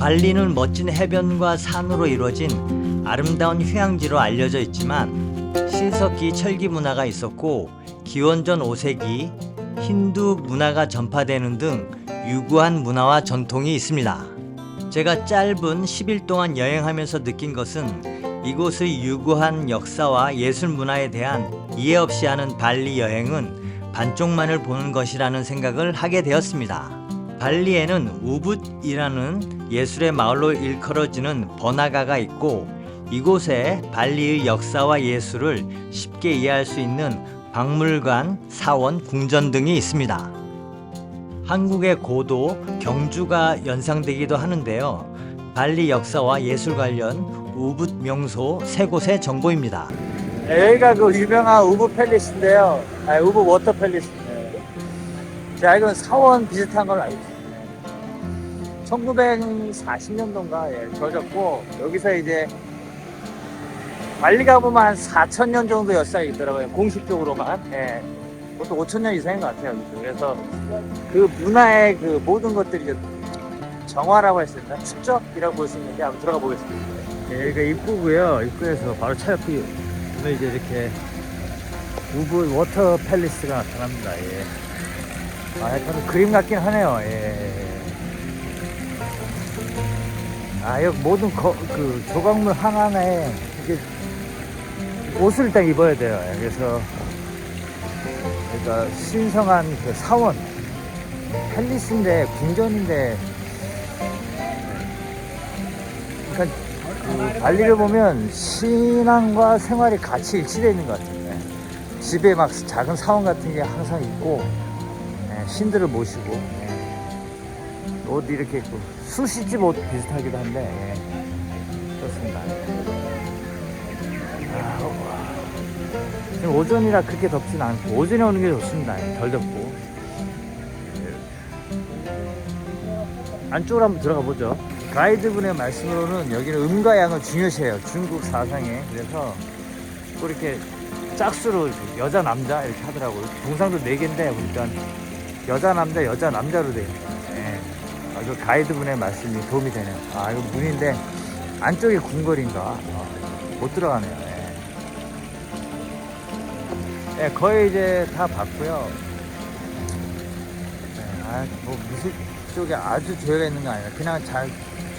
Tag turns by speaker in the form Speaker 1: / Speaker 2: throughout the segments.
Speaker 1: 발리는 멋진 해변과 산으로 이루어진 아름다운 휴양지로 알려져 있지만 신석기 철기 문화가 있었고 기원전 5세기 힌두 문화가 전파되는 등 유구한 문화와 전통이 있습니다. 제가 짧은 10일 동안 여행하면서 느낀 것은 이곳의 유구한 역사와 예술 문화에 대한 이해 없이 하는 발리 여행은 반쪽만을 보는 것이라는 생각을 하게 되었습니다. 발리에는 우붓이라는 예술의 마을로 일컬어지는 버나가가 있고 이곳에 발리의 역사와 예술을 쉽게 이해할 수 있는 박물관, 사원, 궁전 등이 있습니다. 한국의 고도, 경주가 연상되기도 하는데요. 발리 역사와 예술 관련 우붓 명소 3곳의 정보입니다.
Speaker 2: 네, 여기가 그 유명한 우브 팰리스인데요. 우브 워터 팰리스인데요. 제가 알기로는 사원 비슷한 걸로 알고 있어요. 1940년도인가 지어졌고 여기서 이제 발리 가보면 한 4,000년 정도 역사가 있더라고요. 공식적으로만. 예. 보통 5,000년 이상인 것 같아요. 그래서 그 문화의 그 모든 것들이 이제 정화라고 할 수 있나? 축적이라고 볼 수 있는데 한번 들어가 보겠습니다.
Speaker 1: 예, 여기가 입구고요. 입구에서 바로 차 옆에 보면 이제 이렇게 우붓 워터 팰리스가 나타납니다. 예.
Speaker 2: 약간 그림 같긴 하네요. 예. 여기 모든 그 조각물 하나하나에 이게 옷을 일단 입어야 돼요. 그래서 그러니까 신성한 그 사원 팰리스인데 궁전인데 그러니까 그 발리를 보면 신앙과 생활이 같이 일치되어 있는 것 같아요. 집에 막 작은 사원 같은 게 항상 있고 신들을 모시고 옷 이렇게 입고 수시집 옷 비슷하기도 한데 그렇습니다. 오전이라 그렇게 덥진 않고 오전에 오는 게 좋습니다. 덜 덥고. 안쪽으로 한번 들어가 보죠. 가이드분의 말씀으로는 여기는 음과 양을 중요시해요. 중국 사상에. 그래서 또 이렇게 짝수로 여자 남자 이렇게 하더라고요. 동상도 4개인데 보니까 여자 남자로 돼요. 그 가이드분의 말씀이 도움이 되네요. 이거 문인데 안쪽에 궁궐인가 못 들어가네요. 거의 이제 다 봤고요. 뭐 미술 쪽에 아주 조예가 있는 거 아니라 그냥 잘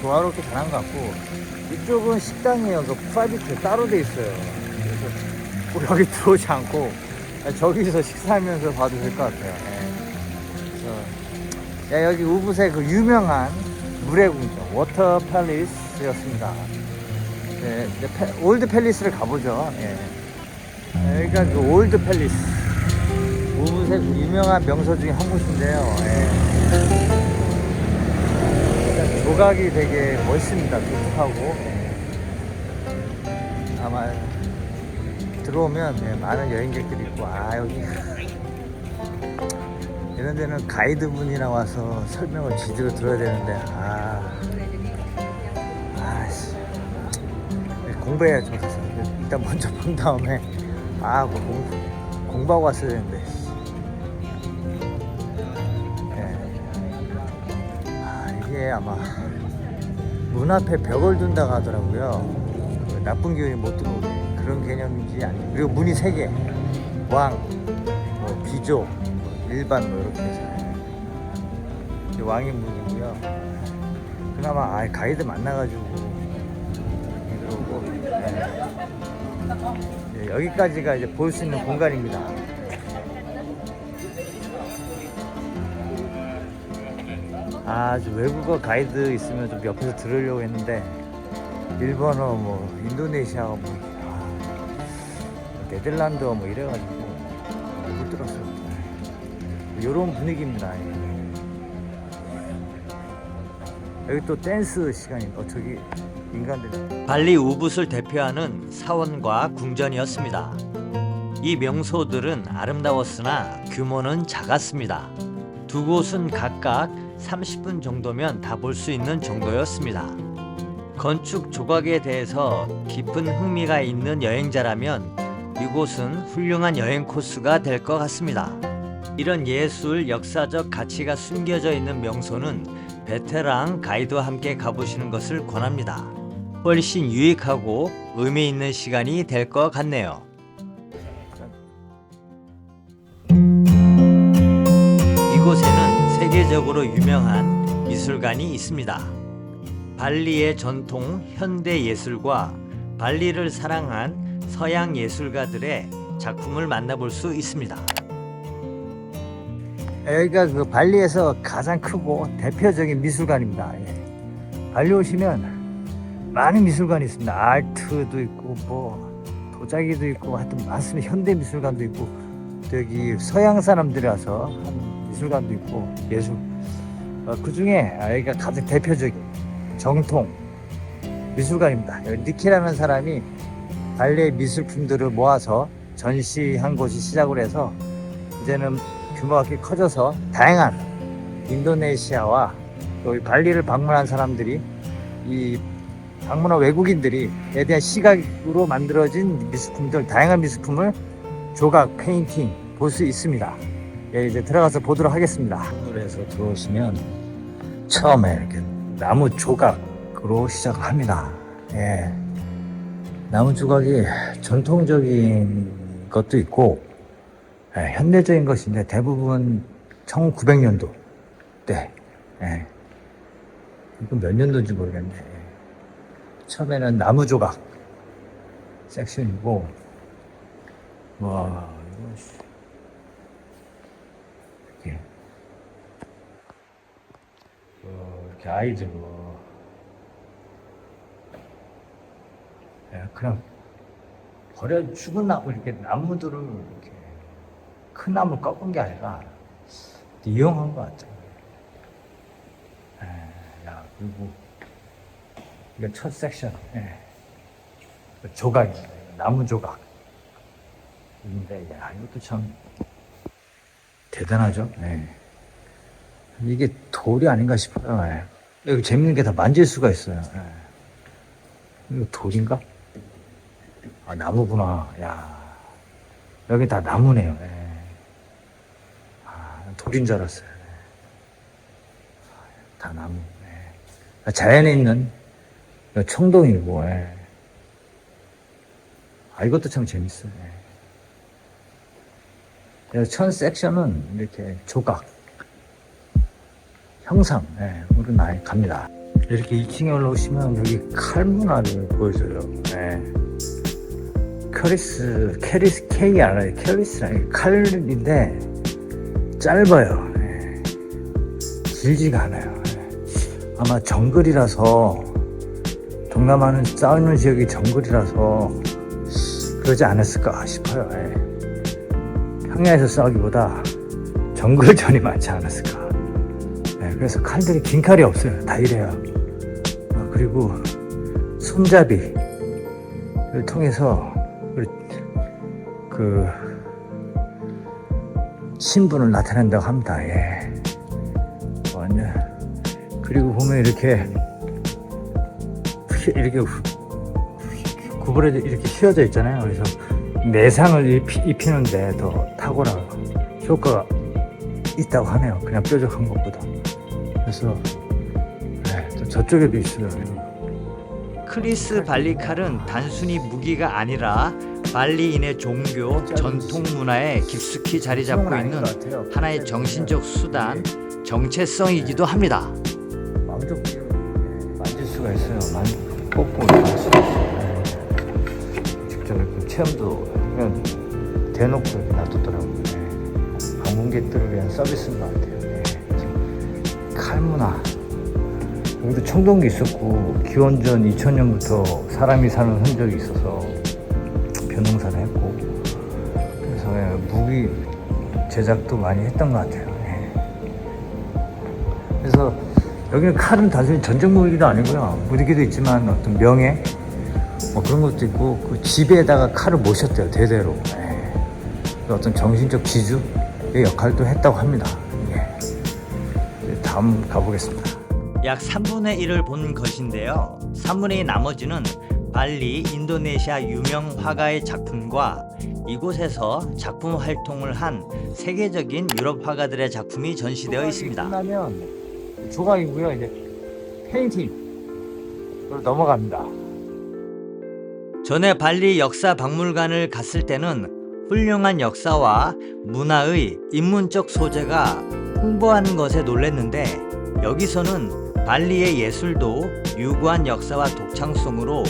Speaker 2: 조화롭게 잘한 것 같고 이쪽은 식당이에요. 그 프라이빗 따로 돼 있어요. 그래서 꼭 여기 들어오지 않고 저기서 식사하면서 봐도 될 것 같아요. 그래서 여기 우붓의 그 유명한 물의 궁전 워터 팰리스였습니다. 올드 팰리스를 가보죠. 여기가 그 올드 팰리스 우붓의 유명한 명소 중에 한 곳인데요. 조각이 되게 멋있습니다. 독특하고 아마 들어오면 많은 여행객들이 있고 여기 이런 데는 가이드분이랑 와서 설명을 제대로 들어야 되는데 공부해야죠. 일단 먼저 본 다음에 공부하고 왔어야 되는데 이게 아마 문 앞에 벽을 둔다고 하더라고요. 그 나쁜 기운이 못 들어오게 그런 개념인지 아니면 그리고 문이 3개 왕, 귀족, 일반 이렇게 해서 왕의 문이고요. 그나마 가이드 만나가지고 그러고 여기까지가 이제 볼 수 있는 공간입니다. 외국어 가이드 있으면 좀 옆에서 들으려고 했는데 일본어, 인도네시아어, 네덜란드어 이래가지고 못 들었어요. 요런 분위기입니다. 여기 또 댄스 시간이 저기 인간들.
Speaker 1: 발리 우붓을 대표하는 사원과 궁전이었습니다. 이 명소들은 아름다웠으나 규모는 작았습니다. 두 곳은 각각 30분 정도면 다 볼 수 있는 정도였습니다. 건축 조각에 대해서 깊은 흥미가 있는 여행자라면 이곳은 훌륭한 여행 코스가 될 것 같습니다. 이런 예술, 역사적 가치가 숨겨져 있는 명소는 베테랑 가이드와 함께 가보시는 것을 권합니다. 훨씬 유익하고 의미 있는 시간이 될 것 같네요. 이곳에는 세계적으로 유명한 미술관이 있습니다. 발리의 전통 현대 예술과 발리를 사랑한 서양 예술가들의 작품을 만나볼 수 있습니다.
Speaker 2: 여기가 그 발리에서 가장 크고 대표적인 미술관입니다. 예. 발리 오시면 많은 미술관이 있습니다. 아트도 있고 뭐 도자기도 있고 하여튼 많습니다. 현대 미술관도 있고 또 여기 서양 사람들이 와서 하는 미술관도 있고 예술 그 중에 여기가 가장 대표적인 정통 미술관입니다. 여기 니키라는 사람이 발리의 미술품들을 모아서 전시한 곳이 시작을 해서 이제는 규모가 꽤 커져서 다양한 인도네시아와 또 발리를 방문한 사람들이 이 방문한 외국인들이 에 대한 시각으로 만들어진 미술품들, 다양한 미술품을 조각, 페인팅 볼 수 있습니다. 예, 이제 들어가서 보도록 하겠습니다. 건물에서 들어오시면 처음에 이렇게 나무 조각으로 시작합니다. 예, 나무 조각이 전통적인 것도 있고 예, 현대적인 것인데 대부분 1900년도 때 예. 이건 몇 년도인지 모르겠네. 처음에는 나무 조각 섹션이고 와 이렇게 이렇게 아이들 예, 그냥 버려 죽은 나무 이렇게 나무들을 이렇게 큰 나무 꺾은 게 아니라 이용한 것 같아요. 야, 그리고 이게 첫 섹션, 조각입니다. 나무 조각. 인데, 야, 이것도 참 대단하죠. 이게 돌이 아닌가 싶어요. 여기 재밌는 게 다 만질 수가 있어요. 이거 돌인가? 아, 나무구나. 야, 여기 다 나무네요. 돌인 줄 알았어요. 다 나무. 자연에 있는 청동이고. 아, 이것도 참 재밌어요. 첫 섹션은 이렇게 조각, 형상으로 갑니다. 이렇게 2층에 올라오시면 여기 칼 문화를 보여줘요. 캐리스 K 알아요? 캐리스라는 칼인데 짧아요. 길지가 않아요. 아마 정글이라서 동남아는 싸우는 지역이 정글이라서 그러지 않았을까 싶어요. 평야에서 싸우기보다 정글전이 많지 않았을까. 그래서 칼들이 긴 칼이 없어요. 다 이래요. 그리고 손잡이를 통해서 그 신분을 나타낸다고 합니다. 그리고 보면 이렇게 구부러져 이렇게 휘어져 있잖아요. 그래서 내상을 입히는데 더 탁월한 효과가 있다고 하네요. 그냥 뾰족한 것보다. 그래서 또 저쪽에도 있어요.
Speaker 1: 크리스 발리 칼은 단순히 무기가 아니라 발리인의 종교, 전통 문화에 깊숙이 자리 잡고 있는 하나의 정신적 수단, 정체성이기도 합니다.
Speaker 2: 만질 수가 있어요. 뽀뽀 할 수가 있어요. 직접 이렇게 체험도 그냥 대놓고 이렇게 놔두더라고요. 방문객들을 위한 서비스인 것 같아요. 칼문화. 여기도 청동기 있었고 기원전 2000년부터 사람이 사는 흔적이 있어서 벼농사를 했고 그래서 무기 제작도 많이 했던 것 같아요. 그래서 여기는 칼은 단순히 전쟁 무기도 아니고요. 무기도 있지만 어떤 명예 뭐 그런 것도 있고 그 집에다가 칼을 모셨대요. 대대로. 어떤 정신적 지주의 역할도 했다고 합니다. 다음 가보겠습니다.
Speaker 1: 약 3분의 1을 본 것인데요. 3분의 2 나머지는 발리, 인도네시아 유명 화가의 작품과 이곳에서 작품 활동을 한 세계적인 유럽 화가들의 작품이 전시되어 있습니다.
Speaker 2: 끝나면 조각이고요. 이제 페인팅으로 넘어갑니다.
Speaker 1: 전에 발리 역사 박물관을 갔을 때는 훌륭한 역사와 문화의 인문적 소재가 풍부한 것에 놀랐는데, 여기서는 발리의 예술도 유구한 역사와 독창성으로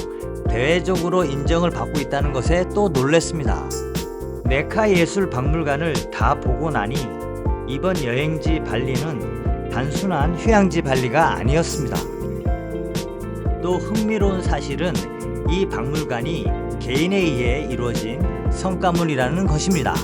Speaker 1: 대외적으로 인정을 받고 있다는 것에 또 놀랐습니다. 네카 예술 박물관을 다 보고 나니 이번 여행지 발리는 단순한 휴양지 발리가 아니었습니다. 또 흥미로운 사실은 이 박물관이 개인에 의해 이루어진 성가물이라는 것입니다.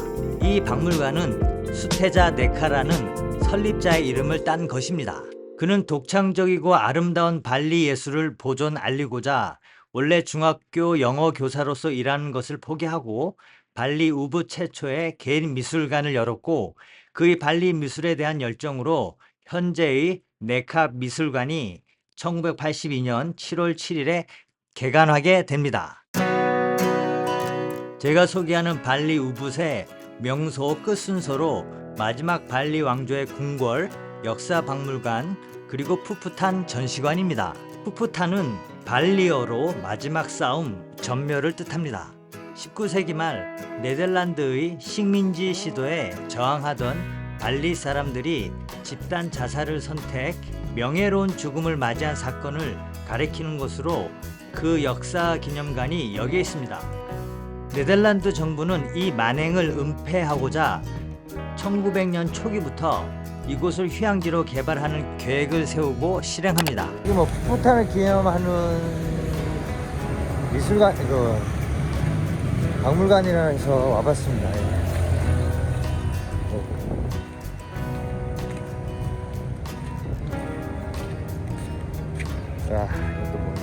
Speaker 1: 이 박물관은 수테자 네카라는 설립자의 이름을 딴 것입니다. 그는 독창적이고 아름다운 발리 예술을 보존 알리고자 원래 중학교 영어 교사로서 일하는 것을 포기하고 발리 우붓 최초의 개인 미술관을 열었고, 그의 발리 미술에 대한 열정으로 현재의 네카 미술관이 1982년 7월 7일에 개관하게 됩니다. 제가 소개하는 발리 우붓의 명소 끝 순서로 마지막 발리 왕조의 궁궐, 역사 박물관, 그리고 푸푸탄 전시관입니다. 푸푸탄은 발리어로 마지막 싸움, 전멸을 뜻합니다. 19세기 말 네덜란드의 식민지 시도에 저항하던 발리 사람들이 집단 자살을 선택, 명예로운 죽음을 맞이한 사건을 가리키는 것으로 그 역사 기념관이 여기에 있습니다. 네덜란드 정부는 이 만행을 은폐하고자 1900년 초기부터 이곳을 휴양지로 개발하는 계획을 세우고 실행합니다.
Speaker 2: 이게 뭐 푸푸탄을 기념하는 미술관, 박물관이라 해서 와봤습니다. 예. 자, 이것도 뭐,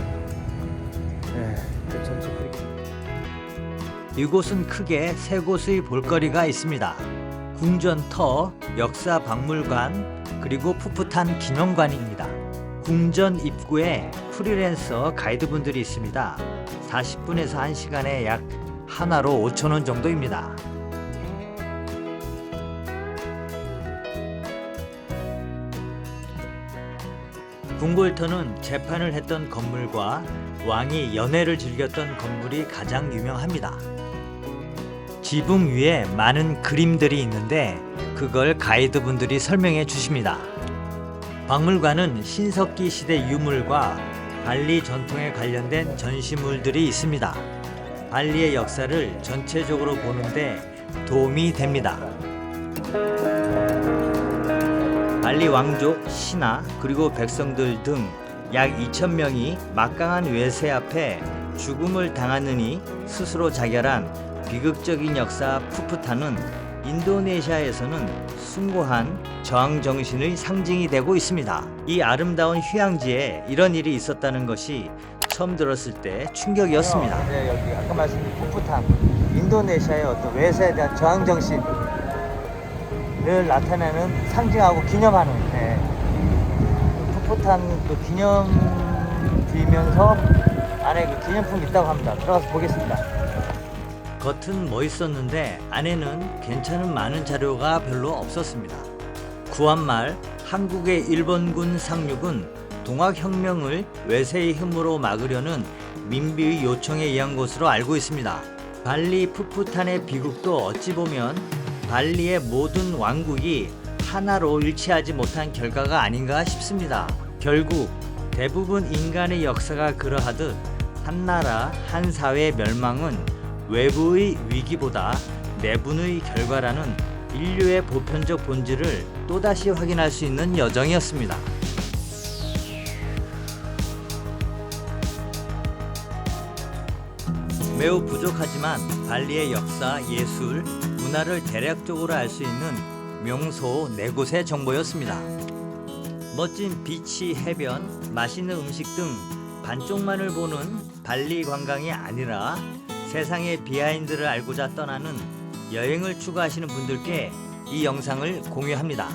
Speaker 2: 또 전체
Speaker 1: 이곳은 크게 세 곳의 볼거리가 있습니다. 궁전터, 역사 박물관, 그리고 푸푸탄 기념관입니다. 궁전 입구에 프리랜서 가이드분들이 있습니다. 40분에서 1시간에 약 하나로 5,000원 정도입니다. 궁궐터는 재판을 했던 건물과 왕이 연회를 즐겼던 건물이 가장 유명합니다. 지붕 위에 많은 그림들이 있는데 그걸 가이드분들이 설명해 주십니다. 박물관은 신석기 시대 유물과 발리 전통에 관련된 전시물들이 있습니다. 발리의 역사를 전체적으로 보는데 도움이 됩니다. 발리 왕족, 신하, 그리고 백성들 등 약 2,000명이 막강한 외세 앞에 죽음을 당하느니 스스로 자결한 비극적인 역사 푸푸탄은 인도네시아에서는 숭고한 저항 정신의 상징이 되고 있습니다. 이 아름다운 휴양지에 이런 일이 있었다는 것이 처음 들었을 때 충격이었습니다.
Speaker 2: 네, 여기 아까 말씀드린 푸푸탄, 인도네시아의 어떤 외세에 대한 저항 정신을 나타내는, 상징하고 기념하는, 푸푸탄 그 기념비면서 안에 그 기념품이 있다고 합니다. 들어가서 보겠습니다.
Speaker 1: 겉은 멋있었는데 안에는 괜찮은 많은 자료가 별로 없었습니다. 구한말 한국의 일본군 상륙은 동학혁명을 외세의 힘으로 막으려는 민비의 요청에 의한 것으로 알고 있습니다. 발리 푸푸탄의 비극도 어찌 보면 발리의 모든 왕국이 하나로 일치하지 못한 결과가 아닌가 싶습니다. 결국 대부분 인간의 역사가 그러하듯 한 나라, 한 사회의 멸망은 외부의 위기보다 내분의 결과라는 인류의 보편적 본질을 또다시 확인할 수 있는 여정이었습니다. 매우 부족하지만 발리의 역사, 예술, 문화를 대략적으로 알 수 있는 명소 4곳의 정보였습니다. 멋진 비치, 해변, 맛있는 음식 등 반쪽만을 보는 발리 관광이 아니라 세상의 비하인드를 알고자 떠나는 여행을 추구하시는 분들께 이 영상을 공유합니다.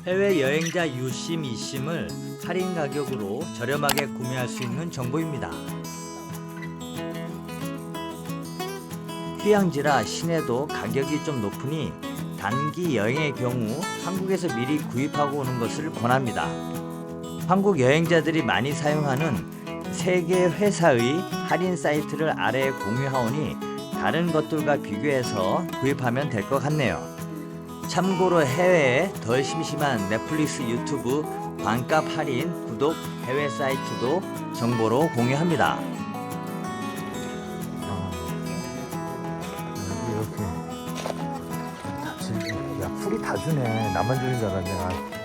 Speaker 1: 해외 여행자 유심, 이심을 할인 가격으로 저렴하게 구매할 수 있는 정보입니다. 휴양지라 시내도 가격이 좀 높으니 단기 여행의 경우 한국에서 미리 구입하고 오는 것을 권합니다. 한국 여행자들이 많이 사용하는 세계 회사의 할인 사이트를 아래에 공유하오니 다른 것들과 비교해서 구입하면 될 것 같네요. 참고로 해외에 덜 심심한 넷플릭스, 유튜브 반값 할인 구독 해외 사이트도 정보로 공유합니다.
Speaker 2: 여기 이렇게 야 풀이 다 주네. 나만 주는 줄 알았네.